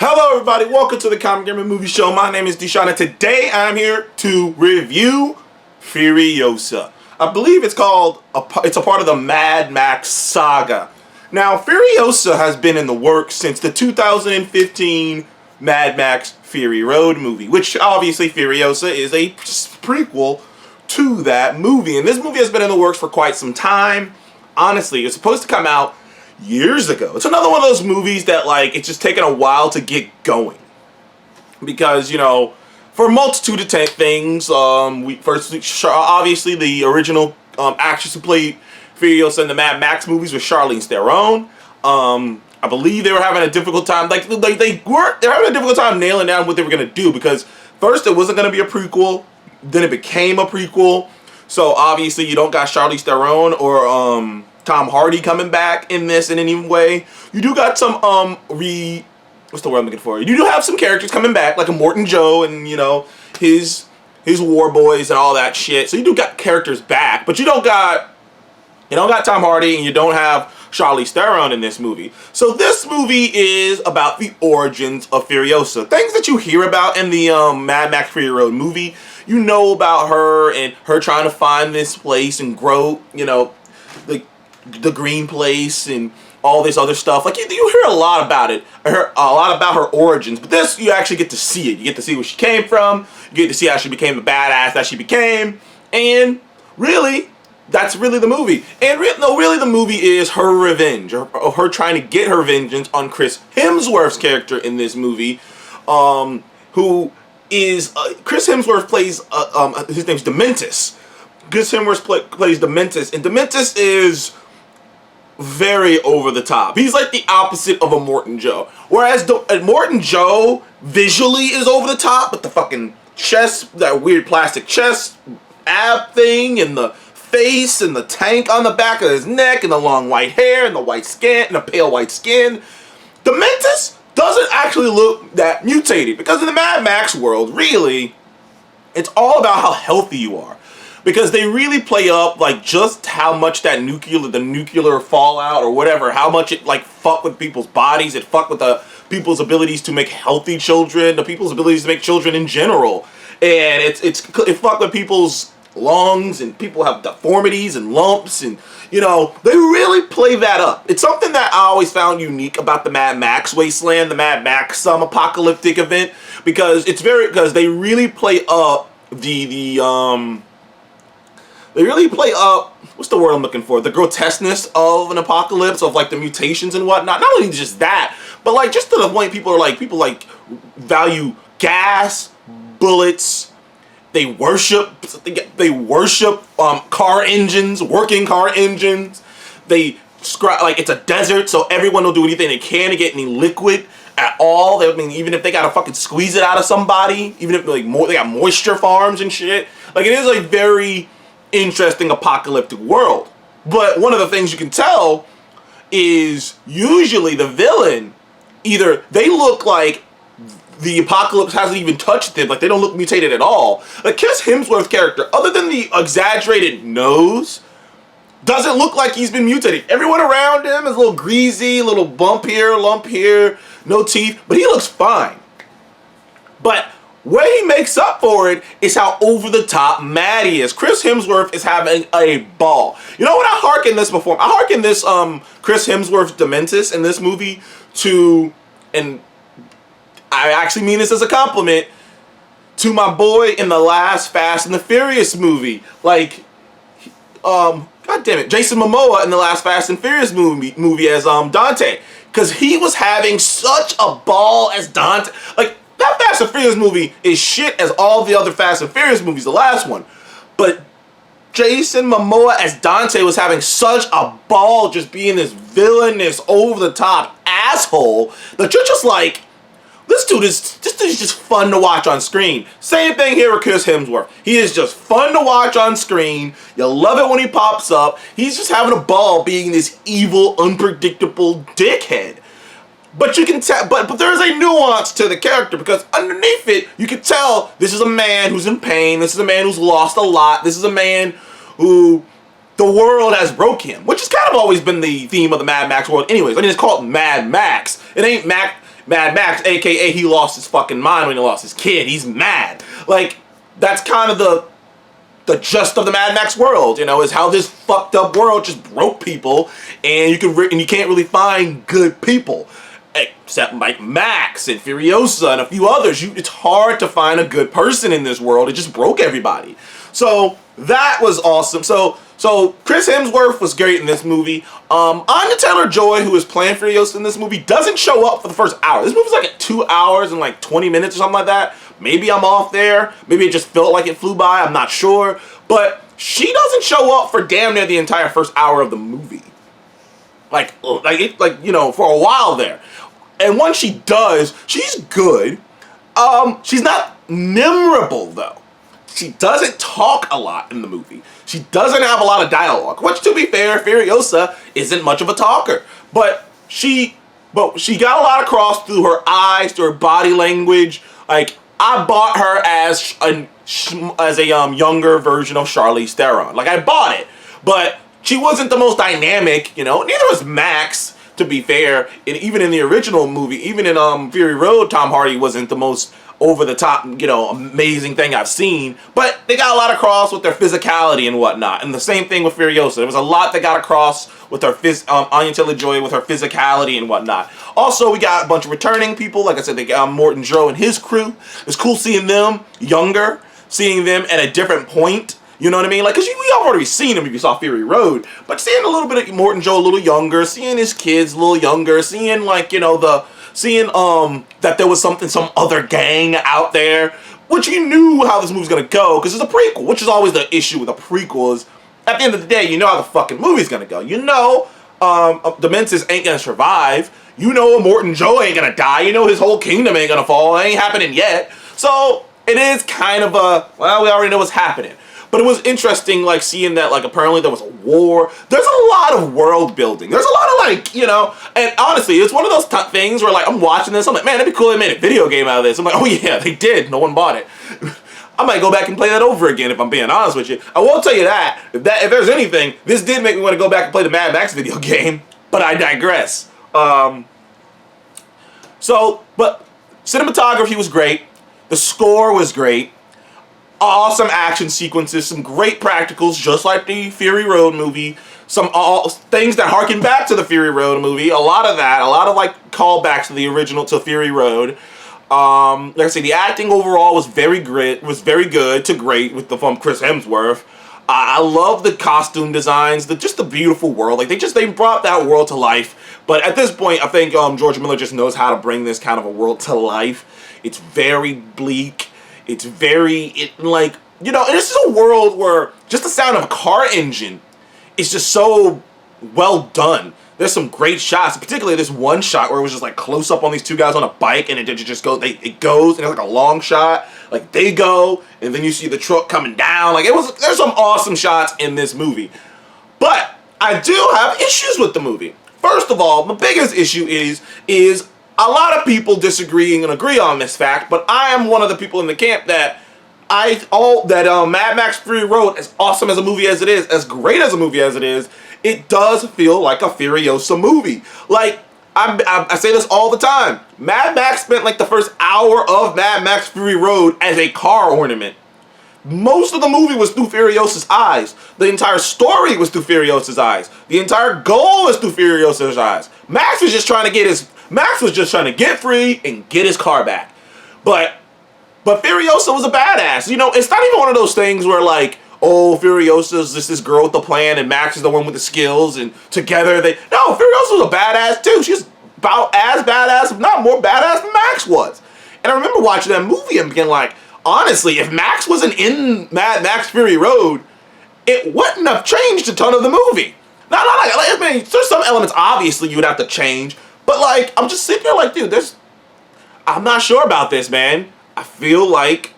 Hello everybody, welcome to the Comic Gaming Movie Show. My name is Deshaun and today I'm here to review Furiosa. I believe it's called, it's a part of the Mad Max saga. Now Furiosa has been in the works since the 2015 Mad Max Fury Road movie, which obviously Furiosa is a prequel to that movie. And this movie has been in the works for quite some time. Honestly, it's supposed to come out years ago. It's another one of those movies that, like, it's just taken a while to get going. Because, you know, for a multitude of things, obviously the original actress who played Furiosa in the Mad Max movies was Charlize Theron. I believe they were having a difficult time, they're having a difficult time nailing down what they were going to do, because first it wasn't going to be a prequel, then it became a prequel. So obviously you don't got Charlize Theron or Tom Hardy coming back in this in any way. You do got some what's the word I'm looking for? You do have some characters coming back, like Immortan Joe and, you know, his war boys and all that shit. So you do got characters back, but you don't got Tom Hardy and you don't have Charlize Theron in this movie. So this movie is about the origins of Furiosa. Things that you hear about in the Mad Max Fury Road movie. You know about her and her trying to find this place and grow, you know, the green place and all this other stuff. Like, you hear a lot about it, a lot about her origins, but this, you actually get to see it. You get to see where she came from, you get to see how she became the badass that she became, and really, that's really the movie. And really the movie is her revenge, of her trying to get her vengeance on Chris Hemsworth's character in this movie, who is, Chris Hemsworth plays, his name's Dementus. Chris Hemsworth plays Dementus, and Dementus is very over the top. He's like the opposite of Immortan Joe. Whereas Immortan Joe visually is over the top with the fucking chest, that weird plastic chest ab thing, and the face and the tank on the back of his neck, and the long white hair and the white skin and the pale white skin. Dementus doesn't actually look that mutated, because in the Mad Max world, really, it's all about how healthy you are. Because they really play up, like, just how much the nuclear fallout or whatever, how much it, like, fuck with people's bodies, it fuck with the people's abilities to make healthy children, the people's abilities to make children in general. And it fuck with people's lungs, and people have deformities and lumps, and, you know, they really play that up. It's something that I always found unique about the Mad Max Wasteland, the Mad Max apocalyptic event, because they really play up they really play up, what's the word I'm looking for? The grotesqueness of an apocalypse, of like the mutations and whatnot. Not only just that, but like just to the point people value gas, bullets. They worship car engines, working car engines. They like, it's a desert, so everyone will do anything they can to get any liquid at all. I mean, even if they gotta fucking squeeze it out of somebody, even if they got moisture farms and shit. Like, it is a very interesting apocalyptic world. But one of the things you can tell is usually the villain, either they look like the apocalypse hasn't even touched them, like they don't look mutated at all. Like, Chris Hemsworth's character, other than the exaggerated nose, doesn't look like he's been mutated. Everyone around him is a little greasy, a little bump here, lump here, no teeth, but he looks fine. But where he makes up for it is how over-the-top mad he is. Chris Hemsworth is having a ball. You know what I hearken this before? I hearken this Chris Hemsworth's Dementus in this movie to, and I actually mean this as a compliment, to my boy in the last Fast and the Furious movie. Like, god damn it, Jason Momoa in the last Fast and Furious movie as Dante. Because he was having such a ball as Dante. Like, that Fast and Furious movie is shit as all the other Fast and Furious movies, the last one. But Jason Momoa as Dante was having such a ball just being this villainous, over-the-top asshole that you're just like, this dude is just fun to watch on screen. Same thing here with Chris Hemsworth. He is just fun to watch on screen. You love it when he pops up. He's just having a ball being this evil, unpredictable dickhead. But you can tell, but there's a nuance to the character, because underneath it, you can tell this is a man who's in pain. This is a man who's lost a lot. This is a man who the world has broke him, which has kind of always been the theme of the Mad Max world anyways. I mean, it's called Mad Max. It ain't Mad Max, aka he lost his fucking mind when he lost his kid. He's mad. Like, that's kind of the gist of the Mad Max world, you know, is how this fucked up world just broke people, and you can't really find good people, except like Max and Furiosa and a few others. It's hard to find a good person in this world. It just broke everybody. So that was awesome. So Chris Hemsworth was great in this movie. Anya Taylor-Joy, who is playing Furiosa in this movie, doesn't show up for the first hour. This movie's like at 2 hours and like 20 minutes or something like that. Maybe I'm off there. Maybe it just felt like it flew by. I'm not sure. But she doesn't show up for damn near the entire first hour of the movie. Like you know, for a while there. And when she does, she's good. She's not memorable though. She doesn't talk a lot in the movie. She doesn't have a lot of dialogue. Which, to be fair, Furiosa isn't much of a talker. But she got a lot across through her eyes, through her body language. Like, I bought her as a younger version of Charlize Theron. Like, I bought it, but she wasn't the most dynamic, you know. Neither was Max, to be fair. And even in the original movie, even in Fury Road, Tom Hardy wasn't the most over-the-top, you know, amazing thing I've seen. But they got a lot across with their physicality and whatnot. And the same thing with Furiosa. There was a lot that got across with her Anya Taylor-Joy with her physicality and whatnot. Also, we got a bunch of returning people. Like I said, they got Immortan Joe and his crew. It's cool seeing them younger, seeing them at a different point. You know what I mean? Like, because we already seen him if you saw Fury Road. But seeing a little bit of Immortan Joe a little younger, seeing his kids a little younger, seeing, like, you know, seeing that there was some other gang out there, which you knew how this movie's gonna go, because it's a prequel, which is always the issue with a prequel, is at the end of the day, you know how the fucking movie's gonna go. You know Dementus ain't gonna survive. You know Immortan Joe ain't gonna die. You know his whole kingdom ain't gonna fall. It ain't happening yet. So it is kind of we already know what's happening. But it was interesting, like, seeing that, like, apparently there was a war. There's a lot of world building. There's a lot of, like, you know, and honestly, it's one of those things where, like, I'm watching this, I'm like, man, it'd be cool if they made a video game out of this. I'm like, oh yeah, they did. No one bought it. I might go back and play that over again if I'm being honest with you. I will tell you that if there's anything, this did make me want to go back and play the Mad Max video game, but I digress. But cinematography was great. The score was great. Awesome action sequences, some great practicals, just like the Fury Road movie. Some things that harken back to the Fury Road movie. A lot of that, a lot of like callbacks to the original, to Fury Road. Like I say, the acting overall was very good to great with from Chris Hemsworth. I love the costume designs, just the beautiful world. Like they brought that world to life. But at this point, I think George Miller just knows how to bring this kind of a world to life. It's very bleak. It's like, you know, and this is a world where just the sound of a car engine is just so well done. There's some great shots, particularly this one shot where it was just like close up on these two guys on a bike, and it just goes, it goes, and it's like a long shot. Like they go, and then you see the truck coming down. Like there's some awesome shots in this movie. But I do have issues with the movie. First of all, my biggest issue is a lot of people disagreeing and agree on this fact, but I am one of the people in the camp that Mad Max Fury Road, as awesome as a movie as it is, as great as a movie as it is, it does feel like a Furiosa movie. Like, I say this all the time. Mad Max spent like the first hour of Mad Max Fury Road as a car ornament. Most of the movie was through Furiosa's eyes. The entire story was through Furiosa's eyes. The entire goal was through Furiosa's eyes. Max was just trying to get free and get his car back. But Furiosa was a badass. You know, it's not even one of those things where like, oh, Furiosa's this girl with the plan and Max is the one with the skills and together they... No, Furiosa was a badass too. She's about as badass, if not more badass than Max was. And I remember watching that movie and being like, honestly, if Max wasn't in Mad Max Fury Road, it wouldn't have changed a ton of the movie. I mean, there's some elements obviously you would have to change, but like, I'm just sitting there like, dude, I'm not sure about this, man. I feel like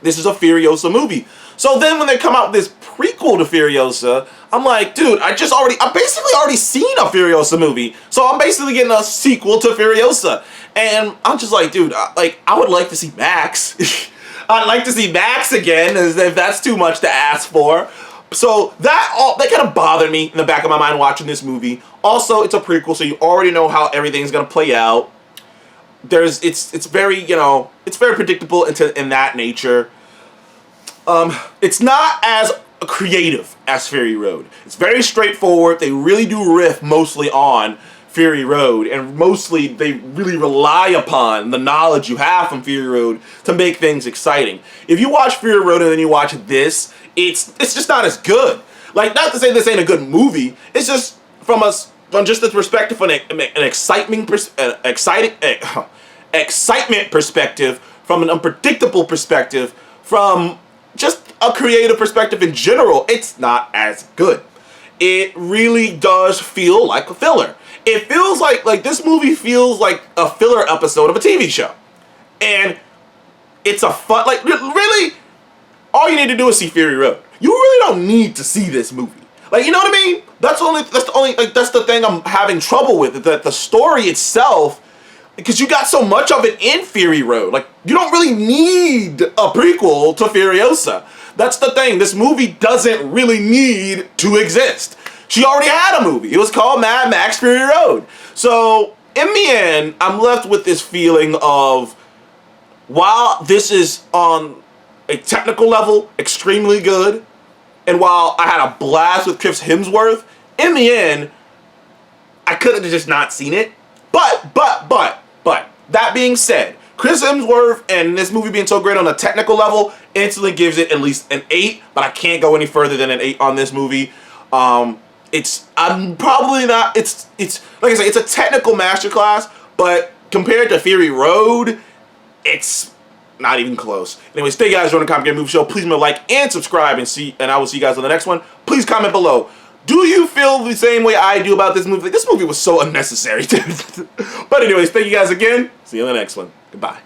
this is a Furiosa movie. So then when they come out with this prequel to Furiosa, I'm like, dude, I basically already seen a Furiosa movie. So I'm basically getting a sequel to Furiosa. And I'm just like, dude, I would like to see Max. I'd like to see Max again, as if that's too much to ask for. So that kind of bothered me in the back of my mind watching this movie. Also, it's a prequel, so you already know how everything's going to play out. it's very, you know, it's very predictable in that nature. It's not as creative as Fury Road. It's very straightforward. They really do riff mostly on Fury Road, and mostly they really rely upon the knowledge you have from Fury Road to make things exciting. If you watch Fury Road and then you watch this, it's just not as good. Like, not to say this ain't a good movie. It's just from just the perspective of an excitement perspective, from an unpredictable perspective, from just a creative perspective in general, it's not as good. It really does feel like a filler. It feels like this movie feels like a filler episode of a TV show. And it's a fun, like, really, all you need to do is see Fury Road. You really don't need to see this movie. Like, you know what I mean? That's the thing I'm having trouble with, that the story itself, because you got so much of it in Fury Road. Like, you don't really need a prequel to Furiosa. That's the thing. This movie doesn't really need to exist. She already had a movie. It was called Mad Max Fury Road. So, in the end, I'm left with this feeling of, while this is on a technical level extremely good, and while I had a blast with Chris Hemsworth, in the end, I could have just not seen it. But, that being said, Chris Hemsworth and this movie being so great on a technical level instantly gives it at least an 8, but I can't go any further than an 8 on this movie. I'm probably not, it's like I say, it's a technical masterclass, but compared to Fury Road, it's not even close. Anyways, thank you guys for joining the Comic Game Movie Show. Please remember to like and subscribe, and I will see you guys on the next one. Please comment below. Do you feel the same way I do about this movie? Like, this movie was so unnecessary. But anyways, thank you guys again. See you in the next one. Goodbye.